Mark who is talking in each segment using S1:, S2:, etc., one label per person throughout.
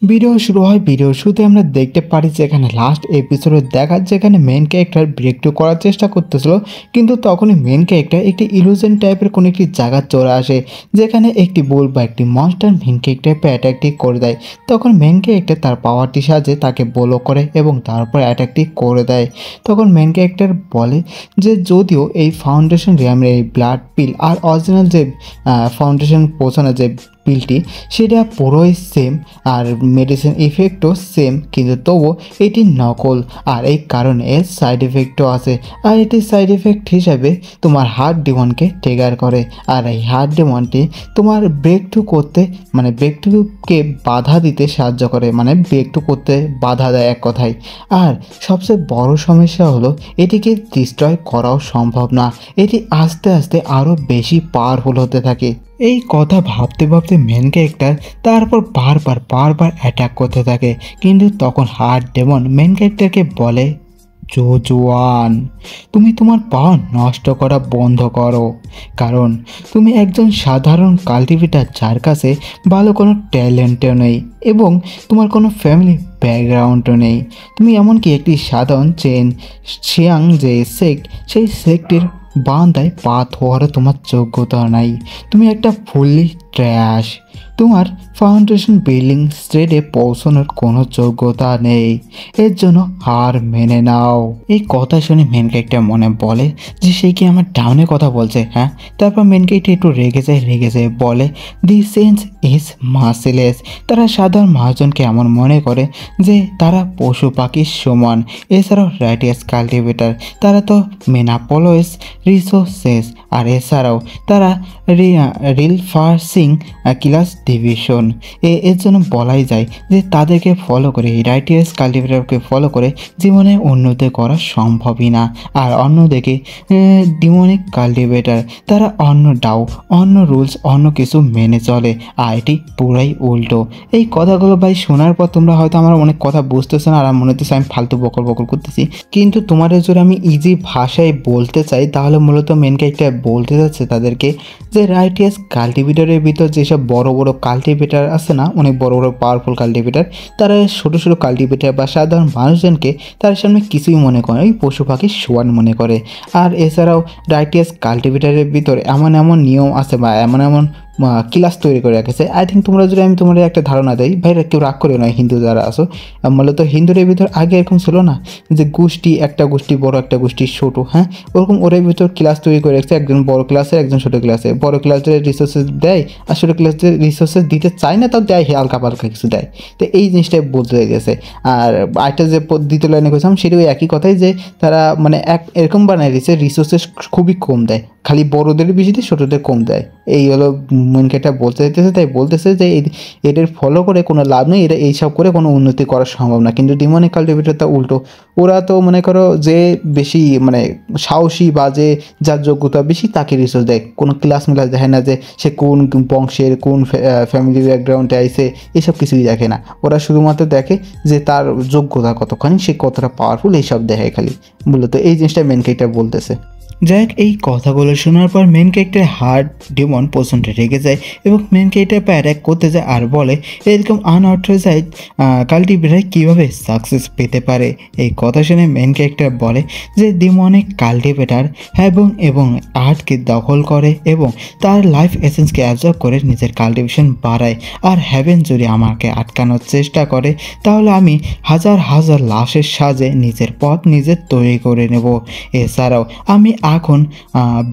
S1: Video শুরু হয়। Video শুরুতে আমরা দেখতে পারি যে এখানে লাস্ট এপিসোডে দেখা যেখানে মেন ক্যারেক্টার ব্রেক টু করার চেষ্টা করতেছিল, কিন্তু তখনই মেন ক্যারেক্টার একটি ইলুশন টাইপের কোনো একটি জায়গা চলে আসে যেখানে একটি বুল বা একটি মনস্টার মেন ক্যারেক্টারকে অ্যাটাকটি করে দেয়। তখন মেন ক্যারেক্টার তার পাওয়ারটি সাহায্যে তাকে বলো করে এবং তারপর অ্যাটাকটি করে দেয়। তখন মেন ক্যারেক্টার বলে যে যদিও এই ফাউন্ডেশন রিয়ামের এই ব্লাড পিল আর অরিজিনাল যে ফাউন্ডেশন পোষণে যে পিলটি সেটা পুরোই সেম আর মেডিসিন ইফেক্টও সেম, কিন্তু তবুও এটি নকল আর এই কারণে এর সাইড এফেক্টও আছে। আর এটি সাইড এফেক্ট হিসাবে তোমার হার্ট ডিমনকে ট্রিগার করে, আর এই হার্ট ডিমনটি তোমার ব্রেক টু করতে মানে ব্রেক টুকে বাধা দিতে সাহায্য করে, মানে ব্রেক টু করতে বাধা দেয় এক কথায়। আর সবচেয়ে বড় সমস্যা হলো এটিকে ডিস্ট্রয় করাও সম্ভব না, এটি আস্তে আস্তে আরও বেশি পাওয়ারফুল হতে থাকে। এই কথা ভাবতে ভাবতে মেন ক্যারেক্টার তারপর বারবার অ্যাটাক করতে থাকে, কিন্তু তখন হার্ট ডেমন মেন ক্যারেক্টারকে বলে জোজোয়ান, তুমি তোমার পাওয়ার নষ্ট করা বন্ধ করো, কারণ তুমি একজন সাধারণ কাল্টিভেটার যার কাছে ভালো কোনো ট্যালেন্টও নেই এবং তোমার কোনো ফ্যামিলি ব্যাকগ্রাউন্ডও নেই। তুমি এমনকি একটি সাধারণ শিয়াং যে সেক্ট, সেই সেক্টের বান্দায় পা ধোয়ারও তোমার যোগ্যতা নাই। তুমি একটা ফুললি ট্র্যাশ, তোমার ফাউন্ডেশন বিল্ডিং স্টেডে পৌঁছানোর কোনো যোগ্যতা নেই, এর জন্য হার মেনে নাও। এই কথা শুনে মেন ক্যারেক্টার মনে বলে যে সে কি আমার ডাউনের কথা বলছে, হ্যাঁ। তারপর মেন ক্যারেক্টার একটু রেগে যায় বলে দি সেন্স ইজ মার্সিলেস। তারা সাধারণ মহাজনকে এমন মনে করে যে তারা পশু পাখির সমান। এছাড়াও রাইটিয়াস কাল্টিভেটার, তারা তো মেনাপোলয়েস রিসোর্সেস, আর এছাড়াও তারা রিলফার্সিং ক্লাস ডিভিশন। এর জন্য বলাই যায় যে তাদেরকে ফলো করে, রাইটিয়াস কাল্টিভেটারকে ফলো করে জীবনে উন্নতি করা সম্ভবই না। আর অন্যদিকে ডিমনিক কাল্টিভেটার, তারা অন্য রুলস অন্য কিছু মেনে চলে, আর এটি পুরাই উল্টো। এই কথাগুলো ভাই শোনার পর তোমরা হয়তো আমার অনেক কথা বুঝতেছো না, আর মনে হচ্ছে আমি ফালতু বকর করতেছি, কিন্তু তোমাদের যদি আমি ইজি ভাষায় বলতে চাই তাহলে মূলত মেন ক্যারেক্টার বলতে যাচ্ছে তাদেরকে যে রাইটিয়াস কাল্টিভেটারের ভিতর যেসব বড় বড় কাল্টিভেটার আছে না, অনেক বড় বড় পাওয়ারফুল কাল্টিভেটার, তারা ছোটো ছোটো কাল্টিভেটার বা সাধারণ মানুষজনকে তার সামনে কিছুই মনে করে, ওই পশু পাখির সমান মনে করে। আর এছাড়াও রাইটিয়াস কাল্টিভেটারের ভিতর এমন নিয়ম আছে বা এমন ক্লাস তৈরি করে রেখেছে। আই থিঙ্ক তোমরা যদি আমি তোমাদের একটা ধারণা দেই, ভাইরা কেউ রাগ করে নয়, হিন্দু যারা আসো, মূলত হিন্দুদের ভিতর আগে এরকম ছিল না যে একটা গোষ্ঠী বড়, একটা গোষ্ঠী ছোট, হ্যাঁ, ওরকম ওদের ভিতর ক্লাস তৈরি করে রেখেছে, একজন বড় ক্লাসে একজন ছোটো ক্লাসে। বড় ক্লাসে রিসোর্সেস দেয় আর ছোটো ক্লাসে রিসোর্সেস দিতে চায় না, তাও দেয় হালকা পালকা কিছু দেয়। তো এই জিনিসটাই বলতে গেছে। আর আরেকটা যে দ্বিতীয় লাইনে করেছিলাম সেটাও একই কথাই, যে তারা মানে এরকম বানায় দিয়েছে রিসোর্সেস খুবই কম দেয়, খালি বড়োদের বেশি দিয়ে ছোটোদের কম দেয়। এই হলো মেন ক্যারেক্টার বলতে চাইতেছে, তাই বলতেছে যে এদের ফলো করে কোনো লাভ নেই, এরা এইসব করে কোনো উন্নতি করা সম্ভব না। কিন্তু ডিমনিক কাল্টিভেটর তা উল্টো, ওরা তো মনে করো যে বেশি মানে সাহসী বা যে যার যোগ্যতা বেশি তাকে রিসোর্স দেয়, কোনো ক্লাস দেখে না যে সে কোন বংশের কোন ফ্যামিলি ব্যাকগ্রাউন্ডে আইসে, এসব কিছুই দেখে না। ওরা শুধুমাত্র দেখে যে তার যোগ্যতা কতখানি, সে কতটা পাওয়ারফুল, এইসব দেখে খালি। মূলত এই জিনিসটা মেন ক্যারেক্টার বলতেছে। যাই হোক, এই কথাগুলো শোনার পর মেন ক্যারেক্টার হার্ট ডিমন প্রচণ্ড রেগে যায় এবং মেন ক্যারেক্টার পর অ্যাটাক করতে যায় আর বলে এরকম আনঅথরাইজড কাল্টিভেটার কীভাবে সাকসেস পেতে পারে। এই কথা শুনে মেন ক্যারেক্টার বলে যে ডিমনিক কাল্টিভেটার এবং আর্থকে দখল করে এবং তার লাইফ এসেন্সকে অ্যাবজর্ব করে নিজের কাল্টিভেশন বাড়ায়। আর হ্যাভেন যদি আমাকে আটকানোর চেষ্টা করে তাহলে আমি হাজার হাজার লাশের সাজে নিজের পথ নিজে তৈরি করে নেব। এছাড়াও আমি এখন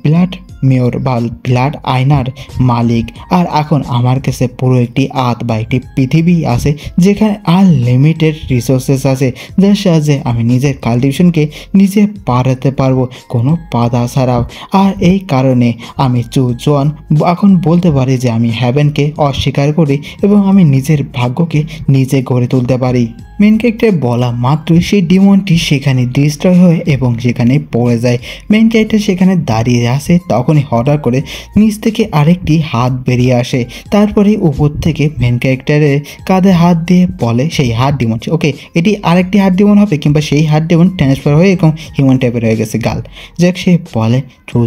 S1: ব্লাড মেয়র বা ব্লাড আয়নার মালিক, আর এখন আমার কাছে পুরো একটি বা একটি পৃথিবী আছে যেখানে আনলিমিটেড রিসোর্সেস আছে, যার সাহায্যে আমি নিজের কাল্টিভেশনকে নিজে বাড়াতে পারবো কোনো বাধা ছাড়াও। আর এই কারণে আমি জোয়ান এখন বলতে পারি যে আমি হ্যাভেনকে অস্বীকার করি এবং আমি নিজের ভাগ্যকে নিজে গড়ে তুলতে পারি। মেন ক্যারেক্টার বলা মাত্রই সেই ডিমনটি সেখানে ডিস্ট্রয় হয় এবং সেখানে পড়ে যায়। মেন ক্যারেক্টার সেখানে দাঁড়িয়ে আসে, তখনই হঠাৎ করে নিচ থেকে আরেকটি হাত বেরিয়ে আসে। তারপরে উপর থেকে মেন ক্যারেক্টারের কাঁধে হাত দিয়ে বলে সেই হাত ডিমন, ওকে এটি আরেকটি হাত ডিমন হবে কিংবা সেই হাত ডিমন ট্রান্সফার হয়ে এরকম হিউম্যান টাইপের হয়ে গেছে গাল। যাক, সে বলে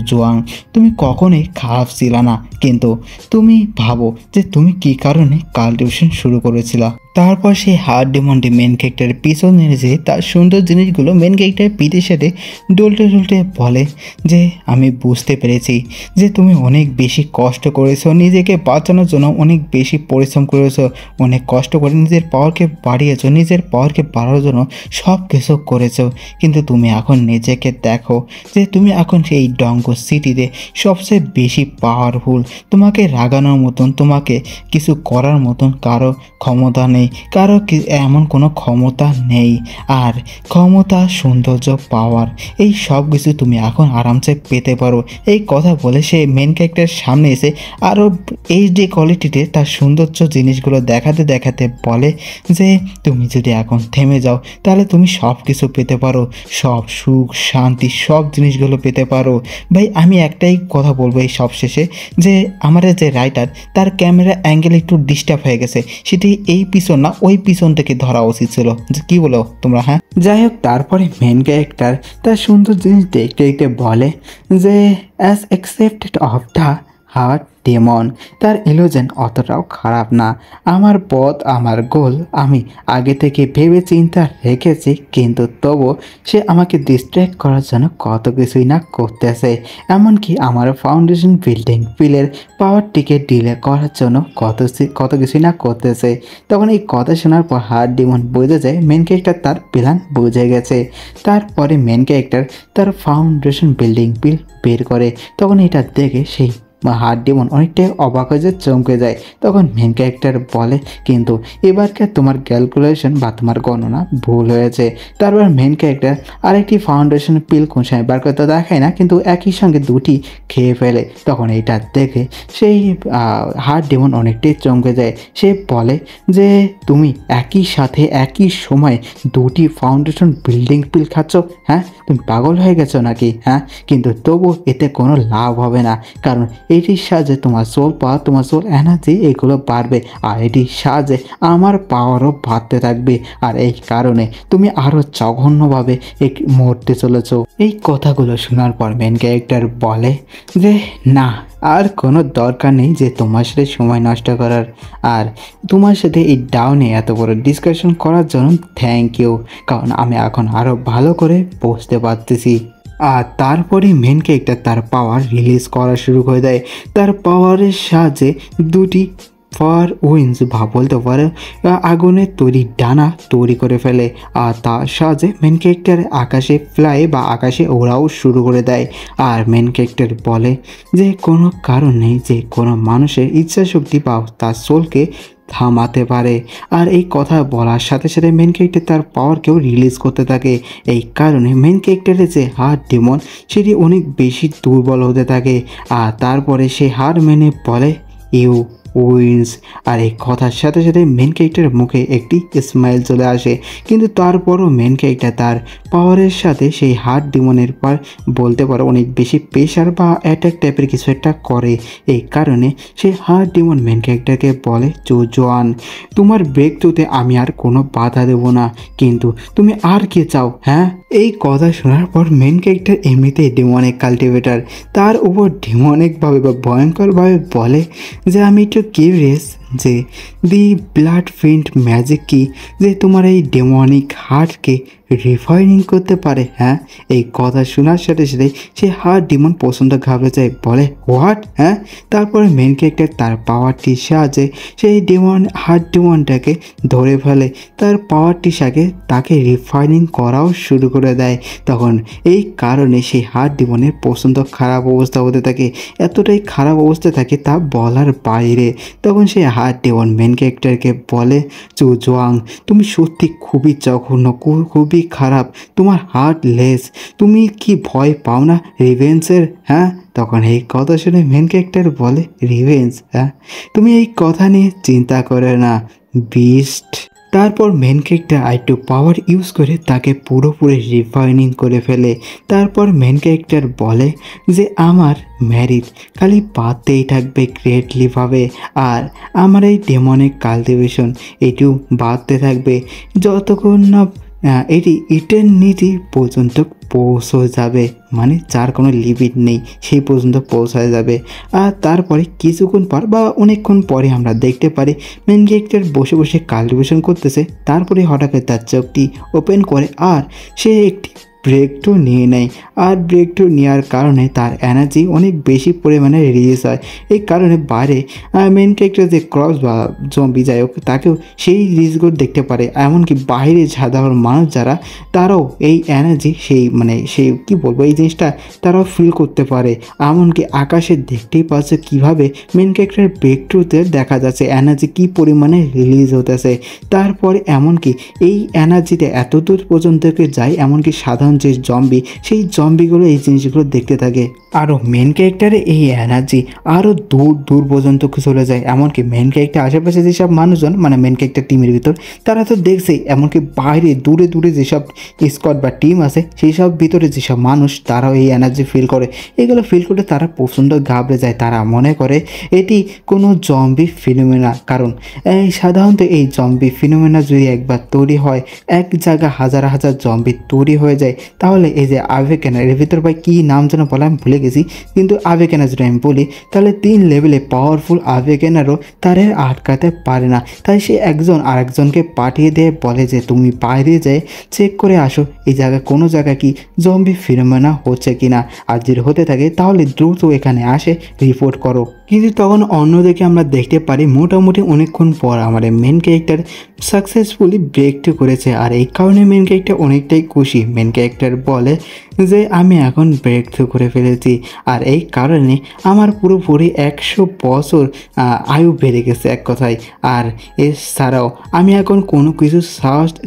S1: জোয়াং, তুমি কখনোই খারাপ ছিল না, কিন্তু তুমি ভাবো যে তুমি কী কারণে কাল্টিভেশন শুরু করেছিলা। তারপর সেই হার্ড ডেমনটি মেন ক্যারেক্টারের পিছনে এসে তার সুন্দর জিনিসগুলো মেন ক্যারেক্টারের পিঠের সাথে ডুলতে ডুলতে বলে যে আমি বুঝতে পেরেছি যে তুমি অনেক বেশি কষ্ট করেছো, নিজেকে বাঁচানোর জন্য অনেক বেশি পরিশ্রম করেছো, অনেক কষ্ট করে নিজের পাওয়ারকে বাড়িয়েছো, নিজের পাওয়ারকে বাড়ানোর জন্য সব কিছু করেছো। কিন্তু তুমি এখন নিজেকে দেখো যে তুমি এখন সেই ডঙ্গো সিটিতে সবচেয়ে বেশি পাওয়ারফুল। তোমাকে রাগানোর মতন, তোমাকে কিছু করার মতন কারো ক্ষমতা নেই, কারো এমন কোনো ক্ষমতা নেই। আর ক্ষমতা, সৌন্দর্য, পাওয়ার এই সব কিছু তুমি এখন আরামসে পেতে পারো। এই কথা বলে সে মেন ক্যারেক্টারের সামনে এসে আরও এইচডি কোয়ালিটিতে তার সৌন্দর্য জিনিসগুলো দেখাতে দেখাতে বলে যে তুমি যদি এখন থেমে যাও তাহলে তুমি সব কিছু পেতে পারো, সব সুখ শান্তি সব জিনিসগুলো পেতে পারো। ভাই আমি একটাই কথা বলবো এই সব শেষে, যে আমাদের যে রাইটার তার ক্যামেরা অ্যাঙ্গেল একটু ডিস্টার্ব হয়ে গেছে, সেটি এই পিছন না ওই পিছন থেকে ধরা উচিত ছিল। যে কী বলো তোমরা? হ্যাঁ, যাই হোক, তারপরে মেন ক্যারেক্টার তার সুন্দর জিনিস দেখতে দেখতে বলে যে as expected of the heart demon, তার ইলুশন অতটাও খারাপ না। আমার পথ, আমার গোল আমি আগে থেকে ভেবে চিন্তা রেখেছি, কিন্তু তবু সে আমাকে ডিস্ট্র্যাক্ট করার জন্য কত কিছুই না করতেছে। এমনকি আমার ফাউন্ডেশন বিল্ডিং পিলের পাওয়ারটিকে ডিলে করার জন্য কত কিছুই না করতেছে। তখন এই কথা শোনার পর হার্ট ডেমন বুঝে যায় মেন ক্যারেক্টার তার প্ল্যান বুঝে গেছে। তারপরে মেন ক্যারেক্টার তার ফাউন্ডেশন বিল্ডিং পিল বের করে। তখন এটা দেখে সেই হার্ট ডেমন অনেকটাই অবাক হয়ে যায়, চমকে যায়। তখন মেন ক্যারেক্টার বলে কিন্তু এবারকার তোমার ক্যালকুলেশন বা তোমার গণনা ভুল হয়েছে। তারপর মেন ক্যারেক্টার আরেকটি ফাউন্ডেশন পিল কোন সময় বার করতে দেখায় না, কিন্তু একই সঙ্গে দুটি খেয়ে ফেলে। তখন এটা দেখে সেই হার্ট ডেমন অনেকটাই চমকে যায়। সে বলে যে তুমি একই সাথে একই সময় দুটি ফাউন্ডেশন বিল্ডিং পিল খাচ্ছ, হ্যাঁ তুমি পাগল হয়ে গেছো নাকি? হ্যাঁ, কিন্তু তবু এতে কোনো লাভ হবে না, কারণ এটির সাহায্যে তোমার সোল পাওয়ার, তোমার সোল এনার্জি এগুলো বাড়বে, আর এটির সাহায্যে আমার পাওয়ারও বাড়তে থাকবে। আর এই কারণে তুমি আরও জঘন্যভাবে মরতে চলেছ। এই কথাগুলো শোনার পর মেন ক্যারেক্টার বলে যে না, আর কোনো দরকার নেই যে তোমার সাথে সময় নষ্ট করার, আর তোমার সাথে এই ডাউনে এত বড় ডিসকাশন করার জন্য থ্যাংক ইউ, কারণ আমি এখন আরও ভালো করে বুঝতে পারতেছি। আর তারপরে মেন ক্যারেক্টার তার পাওয়ার রিলিজ করা শুরু করে দেয়। তার পাওয়ারের সাহায্যে দুটি ফায়ার উইন্স বলতে পারে আগুনের তৈরি ডানা তৈরি করে ফেলে, আর তার সাহায্যে মেন ক্যারেক্টার আকাশে ফ্লাই বা আকাশে ওড়াও শুরু করে দেয়। আর মেন ক্যারেক্টার বলে যে কোনো কারণ নেই যে কোনো মানুষের ইচ্ছা শক্তি বা তার সোলকে থামাতে পারে। আর এই কথা বলার সাথে সাথে মেন ক্যারেক্টার তার পাওয়ারকেও রিলিজ করতে থাকে। এই কারণে মেন ক্যারেক্টারের যে হার্ট ডেমন সেটি অনেক বেশি দুর্বল হতে থাকে। আর তারপরে সে হার মেনে বলে ইউ উইন্স। আর এই কথার সাথে সাথে মেন ক্যারেক্টারের মুখে একটি স্মাইল চলে আসে, কিন্তু তারপরও মেন ক্যারেক্টার তার পাওয়ারের সাথে সেই হার্ট ডেমনের পর বলতে পারে অনেক বেশি প্রেশার বা অ্যাটাক টাইপের কিছু একটা করে। এই কারণে সে হার্ট ডেমন মেন ক্যারেক্টারকে বলে জোয়ান, তোমার ব্রেক থ্রুতে আমি আর কোনো বাধা দেবো না, কিন্তু তুমি আর কে চাও? হ্যাঁ, এই কথা শোনার পর মেন ক্যারেক্টার এমনিতেই ডেমনিক কাল্টিভেটর, তার উপর ডেমনিকভাবে বা ভয়ঙ্করভাবে বলে যে আমি একটু কিউরিয়াস যে দি ব্লাড ফিন্ট ম্যাজিক কি, যে তোমার এই ডেমনিক হার্টকে রিফাইনিং করতে পারে। হ্যাঁ, এই কথা শোনার সাথে সাথে সে হার্ট ডেমন পছন্দ ঘাবড়ে যায়, বলে হোয়াট? হ্যাঁ, তারপরে মেন ক্যারেক্টার তার পাওয়ারটির সাহায্যে সেই হার্ট ডেমনটাকে ধরে ফেলে, তার পাওয়ারটির সাথে তাকে রিফাইনিং করাও শুরু করে দেয়। তখন এই কারণে সেই হার্ট ডেমনের প্রচণ্ড খারাপ অবস্থা হতে থাকে, এতটাই খারাপ অবস্থা থাকে তা বলার বাইরে। তখন সেই হার্ট ডেমন মেন ক্যারেক্টারকে বলে জোয়াং, তুমি সত্যি খুবই জঘন্য, খুবই খারাপ, তোমার হার্ট লেস, তুমি কি ভয় পাও না রিভেঞ্জের? হ্যাঁ, তখন এই কথা শুনে মেন ক্যারেক্টার বলে রিভেঞ্জ? হ্যাঁ, তুমি এই কথা নিয়ে চিন্তা করে না বিস্ট। তারপর মেন ক্যারেক্টার আরেকটু পাওয়ার ইউজ করে তাকে পুরোপুরি রিফাইনিং করে ফেলে। তারপর মেন ক্যারেক্টার বলে যে আমার ম্যারিড খালি বাড়তেই থাকবে গ্রেটলিভাবে, আর আমার এই ডেমনিক কাল্টিভেশন এটিও বাড়তে থাকবে যতক্ষণ না এটি ইটারনিটি পর্যন্ত পৌঁছে যাবে, মানে যার কোনো লিমিট নেই সেই পর্যন্ত পৌঁছায় যাবে। আর তারপরে কিছুক্ষণ পর বা অনেকক্ষণ পরে আমরা দেখতে পারি মেন ক্যারেক্টার বসে বসে কাল্টিভেশন করতেছে। তারপরে হঠাৎ করে তার চোখটি ওপেন করে আর সে একটি ব্রেক থ্রু নিয়ে নেয়। আর ব্রেক থ্রু নেওয়ার কারণে তার এনার্জি অনেক বেশি পরিমাণে রিলিজ হয়। এই কারণে বাইরে মেন ক্যারেক্টার যে ক্রস বা জম্বি যাই হোক তাকেও সেই রিলিজগুলো দেখতে পারে। এমনকি বাইরে সাধারণ মানুষ যারা তারাও এই এনার্জি সেই কী বলবো এই জিনিসটা তারাও ফিল করতে পারে। এমনকি আকাশে দেখতেই পাচ্ছে কীভাবে মেন ক্যারেক্টার ব্রেক থ্রুতে দেখা যাচ্ছে এনার্জি কী পরিমাণে রিলিজ হতেছে। তারপরে এমনকি এই এনার্জিতে এত দূর পর্যন্ত যায় এমনকি সাধারণ যে জম্বি সেই জম্বিগুলো এই জিনিসগুলো দেখতে থাকে। আরও মেন ক্যারেক্টারে এই এনার্জি আরও দূর দূর পর্যন্ত চলে যায়। এমনকি মেন ক্যারেক্টার আশেপাশে যেসব মানুষজন মানে মেন ক্যারেক্টার টিমের ভিতর তারা তো দেখছেই, এমনকি বাইরে দূরে দূরে যেসব স্কোয়াড বা টিম আছে সেই সব ভিতরে যেসব মানুষ তারাও এই এনার্জি ফিল করে। এগুলো ফিল করে তারা প্রচণ্ড ঘাবড়ে যায়। তারা মনে করে এটি কোনো জম্বি ফিনোমেনা। কারণ সাধারণত এই জম্বি ফিনোমেনা যদি একবার তৈরি হয়, এক জায়গা হাজার হাজার জম্বি তৈরি হয়ে যায়, তাহলে এই যে আভেকেনা এর ভিতর ভাই কী নাম যেন বলে আমি ভুলে গেছি, কিন্তু আভেকেনা যদি আমি বলি তাহলে 3 লেভেলে পাওয়ারফুল আভেকেনারও তারে আটকাতে পারে না। তাই সে একজন আরেকজনকে পাঠিয়ে দিয়ে বলে যে তুমি বাইরে যেয়ে চেক করে আসো এই জায়গায় কোনো জায়গায় কি জম্বি ফিনোমেনা হচ্ছে কিনা, আর যদি হতে থাকে তাহলে দ্রুত এখানে আসে রিপোর্ট করো। কিন্তু তখন অন্যদিকে আমরা দেখতে পারি মোটামুটি অনেকক্ষণ পর আমাদের main character successfully break through করেছে। আর এই কারণে মেন ক্যারেক্টার অনেকটাই খুশি। মেন ক্যারেক্টার বলে যে আমি এখন ব্রেক থ্রু করে ফেলেছি, আর এই কারণে আমার পুরোপুরি 100 বছর আয়ু বেড়ে গেছে এক কথায়। আর এছাড়াও আমি এখন কোনো কিছু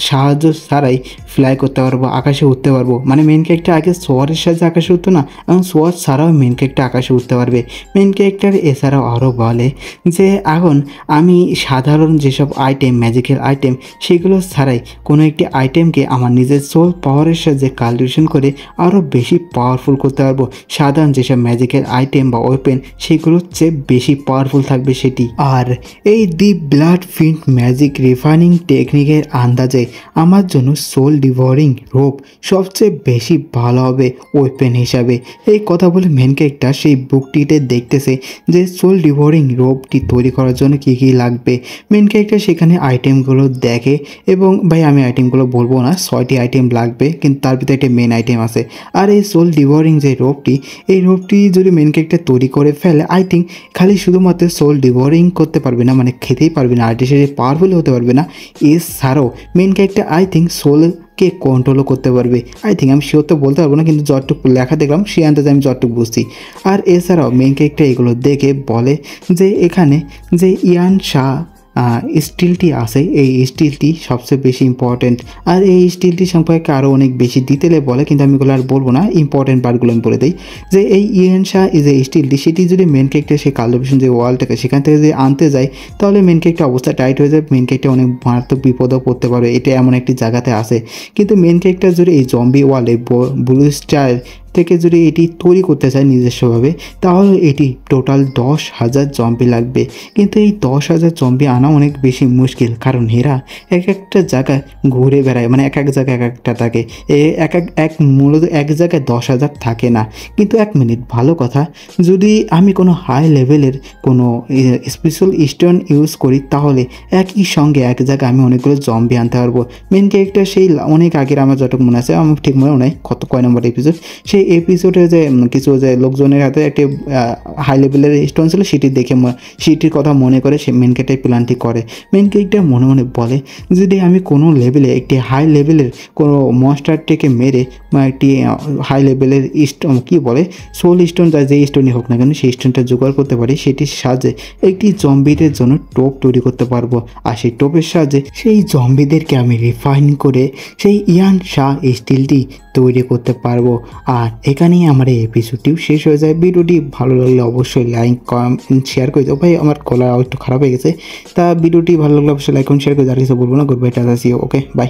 S1: সাহায্য ছাড়াই ফ্লাই করতে পারবো, আকাশে উঠতে পারবো। মানে মেন ক্যারেক্টার আগে সোয়ারের সাহায্যে আকাশে উঠতো না, এখন সোয়ার ছাড়াও মেন ক্যারেক্টার আকাশে উঠতে পারবে। মেন ক্যারেক্টার এছাড়াও আরও বলে যে এখন আমি সাধারণ যেসব আইটেম ম্যাজিক্যাল আইটেম সেগুলো ছাড়াই কোনো একটি আইটেমকে আমার নিজের সোল পাওয়ারের সাহায্যে কাল্টিভেশন করে আরও বেশি পাওয়ারফুল করতে পারবো। সাধারণ যেসব ম্যাজিক্যাল আইটেম বা ওয়েপেন সেগুলোর চেয়ে বেশি পাওয়ারফুল থাকবে সেটি। আর এই দি ব্লাড ফিন্ট ম্যাজিক রিফাইনিং টেকনিকের আন্দাজে আমার জন্য সোল ডিভোরিং রোপ সবচেয়ে বেশি ভালো হবে ওয়েপেন হিসাবে। এই কথা বলে মেন ক্যারেক্টার সেই বুকটিতে দেখতেছে যে সোল ডিভোরিং রোপটি তৈরি করার জন্য কী কী লাগবে। মেন ক্যারেক্টার সেখানে আইটেমগুলো দেখে এবং ভাই আমি আইটেমগুলো বলবো না, 6টি আইটেম লাগবে, কিন্তু তার ভিতরে একটা মেন আইটেম আছে। আর এই সোল ডিভোরিং যে রোপটি এই রোপটি যদি মেন ক্যারেক্টার তৈরি করে ফেলে আই থিঙ্ক খালি শুধুমাত্র সোল ডিভোরিং করতে পারবে না, মানে খেতেই পারবে না, আর্টিফিশিয়ালি পাওয়ারফুল হতে পারবে না, এছাড়াও মেন ক্যারেক্টার আই থিঙ্ক সোলকে কন্ট্রোলও করতে পারবে। আই থিঙ্ক আমি শিওর তো বলতে পারবো না, কিন্তু যতটুকু লেখা দেখলাম সেই আন্দাজে আমি যতটুকু বুঝছি। আর এছাড়াও মেন ক্যারেক্টার এগুলো দেখে বলে যে এখানে যে ইয়ান শাহ স্টিলটি আছে এই স্টিলটি সবচেয়ে বেশি ইম্পর্টেন্ট। আর এই স্টিলটি সম্পর্কে আরও অনেক বেশি ডিটেলে বলে, কিন্তু আমি এগুলো আর বলবো না, ইম্পর্টেন্ট পার্টগুলো আমি বলে দিই। যে এই ইয়ান শাহ যে স্টিলটি সেটি যদি মেন ক্যারেক্টার সেই কাল্টিভেশন যে ওয়ালটাকে সেখান থেকে যদি আনতে যায় তাহলে মেন ক্যারেক্টার অবস্থা টাইট হয়ে যায়, মেন ক্যারেক্টার অনেক মারাত্মক বিপদও পড়তে পারে। এটা এমন একটি জায়গাতে আছে, কিন্তু মেন ক্যারেক্টার যদি এই জম্বি ওয়ালে ব্লু স্টার থেকে যদি এটি তৈরি করতে চায় নিজস্বভাবে তাহলে এটি টোটাল 10,000 জম্বি লাগবে। কিন্তু এই 10,000 জম্বি আনা অনেক বেশি মুশকিল, কারণ এরা এক একটা জায়গায় ঘুরে বেড়ায়, মানে এক এক জায়গায় এক একটা থাকে, মূলত এক জায়গায় 10,000 থাকে না। কিন্তু এক মিনিট, ভালো কথা, যদি আমি কোনো হাই লেভেলের কোনো স্পেশাল স্টোন ইউজ করি তাহলে একই সঙ্গে এক জায়গায় আমি অনেকগুলো জম্বি আনতে পারবো। মেন ক্যারেক্টার সেই অনেক আগের আমার যতটুকু মনে আছে, আমার ঠিক মনে নেই কয় নম্বর এপিসোড, সেই এপিসোডে যে কিছু যে লোকজনের হাতে একটি হাই লেভেলের স্টোন ছিল সেটির কথা মনে করে সে মেন ক্যারেক্টার প্ল্যানটি করে। মেন ক্যারেক্টার মনে মনে বলে যদি আমি কোনো লেভেলে একটি হাই লেভেলের কোনো মনস্টারটিকে মেরে একটি হাই লেভেলের স্টোন কী বলে সোল স্টোন যা যে স্টোনই হোক না কেন সেই স্টোনটা জোগাড় করতে পারি, সেটির সাহায্যে একটি জম্বিদের জন্য টোপ তৈরি করতে পারবো। আর সেই টোপের সাহায্যে সেই জম্বিদেরকে আমি রিফাইন করে সেই ইয়ান শাহ স্টিলটি তৈরি করতে পারবো। আর এখানেই আমার এই এপিসোডটিও শেষ হয়ে যায়। ভিডিওটি ভালো লাগলে অবশ্যই লাইক কমেন্ট শেয়ার করে দাও। ভাই আমার গলা একটু খারাপ হয়ে গেছে, তা ভিডিওটি ভালো লাগলে অবশ্যই লাইক কমেন্ট শেয়ার করে দাও। আর কিছু বলবো না, good bye, tata, see you, okay by.